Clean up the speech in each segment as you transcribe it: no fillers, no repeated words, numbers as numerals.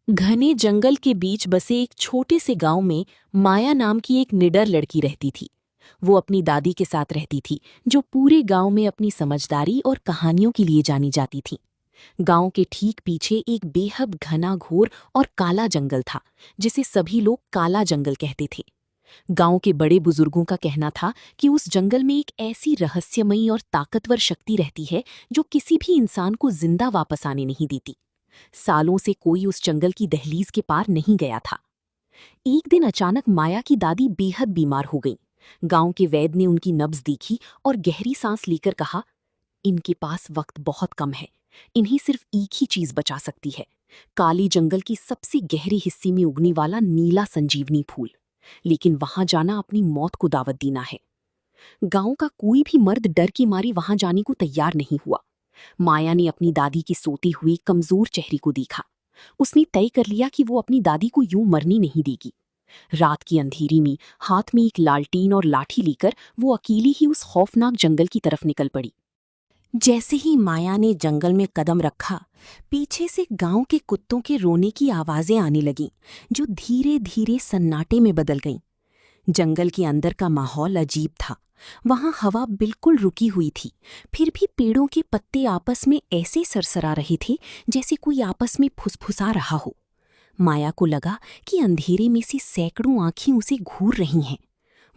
घने जंगल के बीच बसे एक छोटे से गांव में माया नाम की एक निडर लड़की रहती थी। वो अपनी दादी के साथ रहती थी, जो पूरे गांव में अपनी समझदारी और कहानियों के लिए जानी जाती थी। गांव के ठीक पीछे एक बेहद घना घोर और काला जंगल था, जिसे सभी लोग काला जंगल कहते थे। गांव के बड़े बुजुर्गों का कहना था कि उस जंगल में एक ऐसी रहस्यमयी और ताकतवर शक्ति रहती है जो किसी भी इंसान को जिंदा वापस आने नहीं देती। सालों से कोई उस जंगल की दहलीज के पार नहीं गया था। एक दिन अचानक माया की दादी बेहद बीमार हो गई। गांव के वैद्य ने उनकी नब्ज देखी और गहरी सांस लेकर कहा, इनके पास वक्त बहुत कम है। इन्हीं सिर्फ एक ही चीज बचा सकती है, काली जंगल की सबसे गहरे हिस्से में उगने वाला नीला संजीवनी फूल। लेकिन वहां जाना अपनी मौत को दावत देना है। गांव का कोई भी मर्द डर की मारी वहां जाने को तैयार नहीं हुआ। माया ने अपनी दादी की सोती हुई कमजोर चेहरे को देखा। उसने तय कर लिया कि वो अपनी दादी को यूं मरने नहीं देगी। रात की अंधेरी में हाथ में एक लालटीन और लाठी लेकर वो अकेली ही उस खौफनाक जंगल की तरफ निकल पड़ी। जैसे ही माया ने जंगल में कदम रखा, पीछे से गांव के कुत्तों के रोने की आवाजें आने लगीं, जो धीरे धीरे सन्नाटे में बदल गईं। जंगल के अंदर का माहौल अजीब था। वहां हवा बिल्कुल रुकी हुई थी, फिर भी पेड़ों के पत्ते आपस में ऐसे सरसरा रहे थे जैसे कोई आपस में फुसफुसा रहा हो। माया को लगा कि अंधेरे में से सैकड़ों आंखें उसे घूर रही हैं।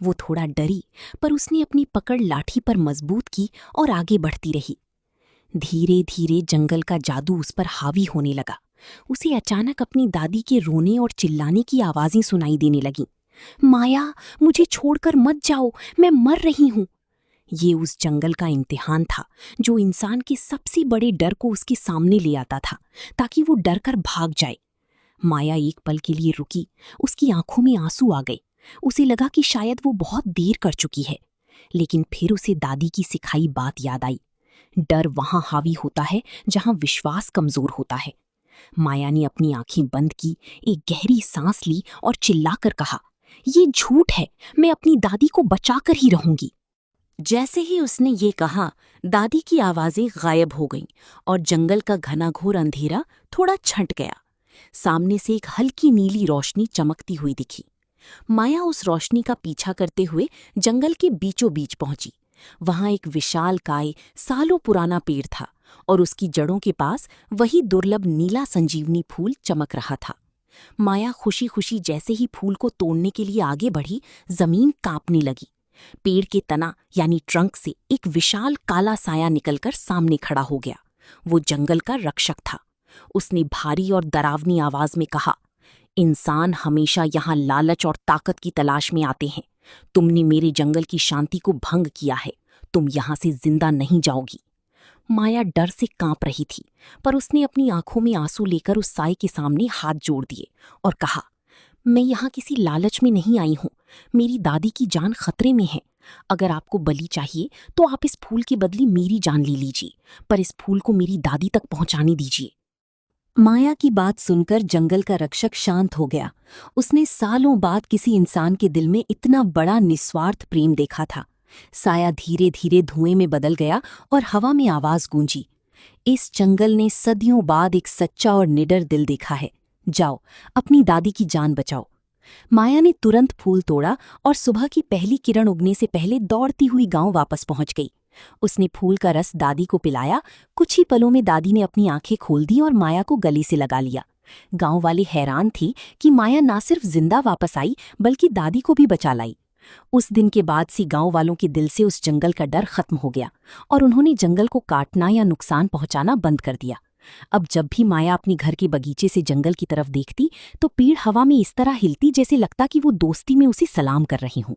वो थोड़ा डरी, पर उसने अपनी पकड़ लाठी पर मजबूत की और आगे बढ़ती रही। धीरे धीरे जंगल का जादू उस पर हावी होने लगा। उसे अचानक अपनी दादी के रोने और चिल्लाने की आवाजें सुनाई देने लगीं। माया, मुझे छोड़कर मत जाओ, मैं मर रही हूं। ये उस जंगल का इम्तिहान था, जो इंसान के सबसे बड़े डर को उसके सामने ले आता था, ताकि वो डर कर भाग जाए। माया एक पल के लिए रुकी। उसकी आंखों में आंसू आ गए। उसे लगा कि शायद वो बहुत देर कर चुकी है। लेकिन फिर उसे दादी की सिखाई बात याद आई। डर वहां हावी होता है जहां विश्वास कमजोर होता है। माया ने अपनी आंखें बंद की, एक गहरी सांस ली और चिल्लाकर कहा, ये झूठ है, मैं अपनी दादी को बचाकर ही रहूंगी। जैसे ही उसने ये कहा, दादी की आवाजें गायब हो गईं और जंगल का घना घोर अंधेरा थोड़ा छंट गया। सामने से एक हल्की नीली रोशनी चमकती हुई दिखी। माया उस रोशनी का पीछा करते हुए जंगल के बीचों बीच पहुंची। वहां एक विशालकाय सालों पुराना पेड़ था और उसकी जड़ों के पास वही दुर्लभ नीला संजीवनी फूल चमक रहा था। माया खुशी खुशी जैसे ही फूल को तोड़ने के लिए आगे बढ़ी, जमीन कांपने लगी। पेड़ के तना यानी ट्रंक से एक विशाल काला साया निकलकर सामने खड़ा हो गया। वो जंगल का रक्षक था। उसने भारी और डरावनी आवाज में कहा, इंसान हमेशा यहाँ लालच और ताकत की तलाश में आते हैं। तुमने मेरे जंगल की शांति को भंग किया है। तुम यहाँ से जिंदा नहीं जाओगी। माया डर से कांप रही थी, पर उसने अपनी आंखों में आंसू लेकर उस साए के सामने हाथ जोड़ दिए और कहा, मैं यहाँ किसी लालच में नहीं आई हूँ। मेरी दादी की जान खतरे में है। अगर आपको बलि चाहिए तो आप इस फूल के बदले मेरी जान ले लीजिए, पर इस फूल को मेरी दादी तक पहुँचाने दीजिए। माया की बात सुनकर जंगल का रक्षक शांत हो गया। उसने सालों बाद किसी इंसान के दिल में इतना बड़ा निस्वार्थ प्रेम देखा था। साया धीरे धीरे धुएं में बदल गया और हवा में आवाज गूंजी, इस जंगल ने सदियों बाद एक सच्चा और निडर दिल देखा है। जाओ, अपनी दादी की जान बचाओ। माया ने तुरंत फूल तोड़ा और सुबह की पहली किरण उगने से पहले दौड़ती हुई गांव वापस पहुंच गई। उसने फूल का रस दादी को पिलाया। कुछ ही पलों में दादी ने अपनी आंखें खोल दी और माया को गले से लगा लिया। गांव वाले हैरान थे कि माया ना सिर्फ जिंदा वापस आई, बल्कि दादी को भी बचा लाई। उस दिन के बाद से गांव वालों के दिल से उस जंगल का डर खत्म हो गया और उन्होंने जंगल को काटना या नुकसान पहुंचाना बंद कर दिया। अब जब भी माया अपनी घर के बगीचे से जंगल की तरफ देखती, तो पेड़ हवा में इस तरह हिलती जैसे लगता कि वो दोस्ती में उसे सलाम कर रही हूं।